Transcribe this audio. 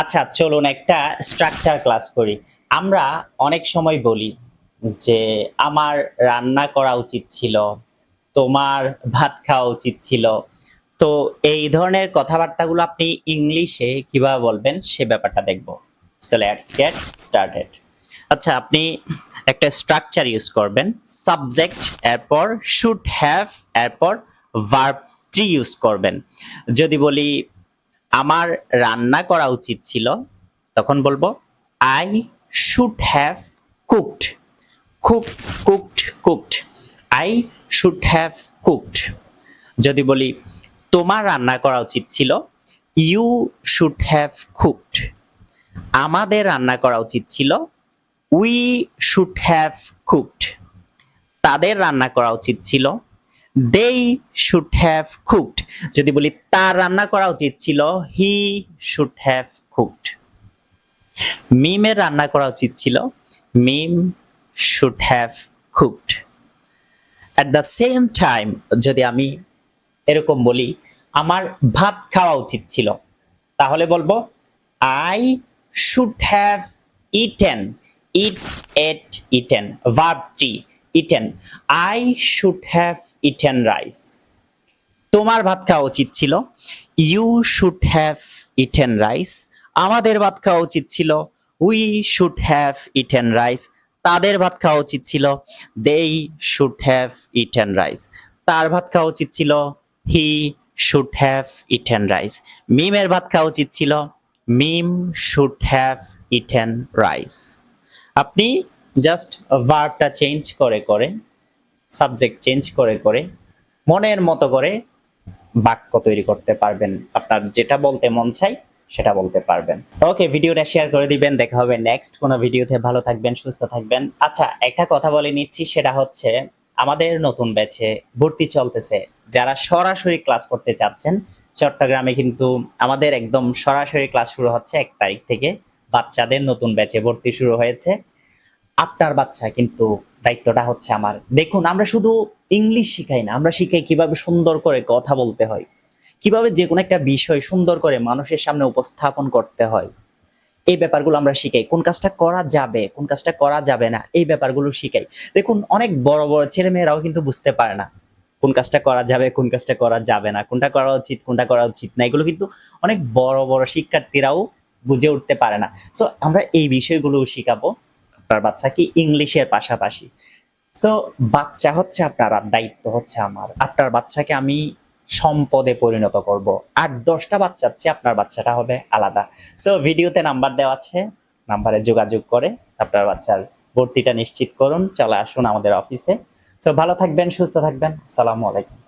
আচ্ছা চলুন একটা স্ট্রাকচার ক্লাস করি। আমরা অনেক সময় বলি যে আমার রান্না করা উচিত ছিল, তোমার ভাত খাওয়া উচিত ছিল। তো এই ধরনের কথাবার্তাগুলো আপনি ইংলিশে কিভাবে বলবেন সে ব্যাপারটা দেখব। So let's get started. আচ্ছা আপনি একটা স্ট্রাকচার ইউজ করবেন, সাবজেক্ট এরপর শুড হ্যাভ এরপর ভার্বটি ইউজ করবেন। যদি বলি আমার রান্না করা উচিত ছিল, তখন বলবো I should have cooked. Cooked I should have cooked. যদি বলি তোমার রান্না করা উচিত ছিল, ইউ শুড হ্যাভ কুকড। আমাদের রান্না করা উচিত ছিল, উই শুড হ্যাভ কুকড। তাদের রান্না করা উচিত ছিল, দে শুড হ্যাভ কুকড। যদি বলি তার রান্না করা উচিত ছিল, হি শুড হ্যাভ কুকড। মিমের রান্না করা উচিত ছিল, Mim should have cooked. At the same time যদি আমি এরকম বলি আমার ভাত খাওয়া উচিত ছিল, তাহলে বলবো I should have eaten. Eaten ভার্বটি eaten. I should have eaten rice. তোমার ভাত খাওয়া উচিত ছিল, you should have eaten rice. আমাদের ভাত খাওয়া উচিত ছিল, we should have eaten rice. তাদের ভাত খাওয়া উচিত ছিল, they should have eaten rice. তার ভাত খাওয়া উচিত ছিল, he should have eaten rice. মিমের ভাত খাওয়া উচিত ছিল, Mim should have eaten rice. আপনি জাস্ট ভার্বটা চেঞ্জ করে করে, সাবজেক্ট চেঞ্জ করে করে মনের মতো করে বাক্য তৈরি করতে পারবেন। আপনার যেটা বলতে মন চাই সেটা বলতে পারবেন। ওকে, ভিডিওটা শেয়ার করে দিবেন। দেখা হবে নেক্সট কোনো ভিডিওতে। ভালো থাকবেন, সুস্থ থাকবেন। আচ্ছা একটা কথা বলে নিচ্ছি, সেটা হচ্ছে আমাদের নতুন ব্যাচে ভর্তি চলতেছে। যারা সরাসরি ক্লাস করতে চাচ্ছেন, চট্টগ্রামে কিন্তু আমাদের একদম সরাসরি ক্লাস শুরু হচ্ছে 1 তারিখ থেকে। বাচ্চাদের নতুন ব্যাচে ভর্তি শুরু হয়েছে। আপনার বাচ্চা কিন্তু দায়িত্বটা হচ্ছে আমার। দেখুন আমরা শুধু ইংলিশ শিখাই না, আমরা শিখাই কিভাবে সুন্দর করে কথা বলতে হয়, কিভাবে যে কোনো একটা বিষয় সুন্দর করে মানুষের সামনে উপস্থাপন করতে হয়। এই ব্যাপারগুলো আমরা শিখাই। কোন কাজটা করা যাবে, কোন কাজটা করা যাবে না, এই ব্যাপারগুলো শিখাই। দেখুন অনেক বড় বড় ছেলে মেয়েরাও কিন্তু বুঝতে পারে না কোন কাজটা করা যাবে, কোন কাজটা করা যাবে না, কোনটা করা উচিত, কোনটা করা উচিত না। এগুলো কিন্তু অনেক বড় বড় শিক্ষার্থীরাও বুঝে উঠতে পারে না। সো আমরা এই বিষয়গুলো শিখাবো আপনার বাচ্চাকে ইংলিশের পাশাপাশি। সো বাচ্চা হচ্ছে আপনার আর দায়িত্ব হচ্ছে আমার। আপনার বাচ্চাকে আমি সম্পদে পরিণত করব। আর 10টা বাচ্চার চেয়ে আপনার বাচ্চাটা হবে আলাদা। সো ভিডিওতে নাম্বার দেওয়া আছে, নাম্বারে যোগাযোগ করে আপনার বাচ্চার ভর্তিটা নিশ্চিত করুন। চলে আসুন আমাদের অফিসে। সো ভালো থাকবেন, সুস্থ থাকবেন। আসসালামু আলাইকুম।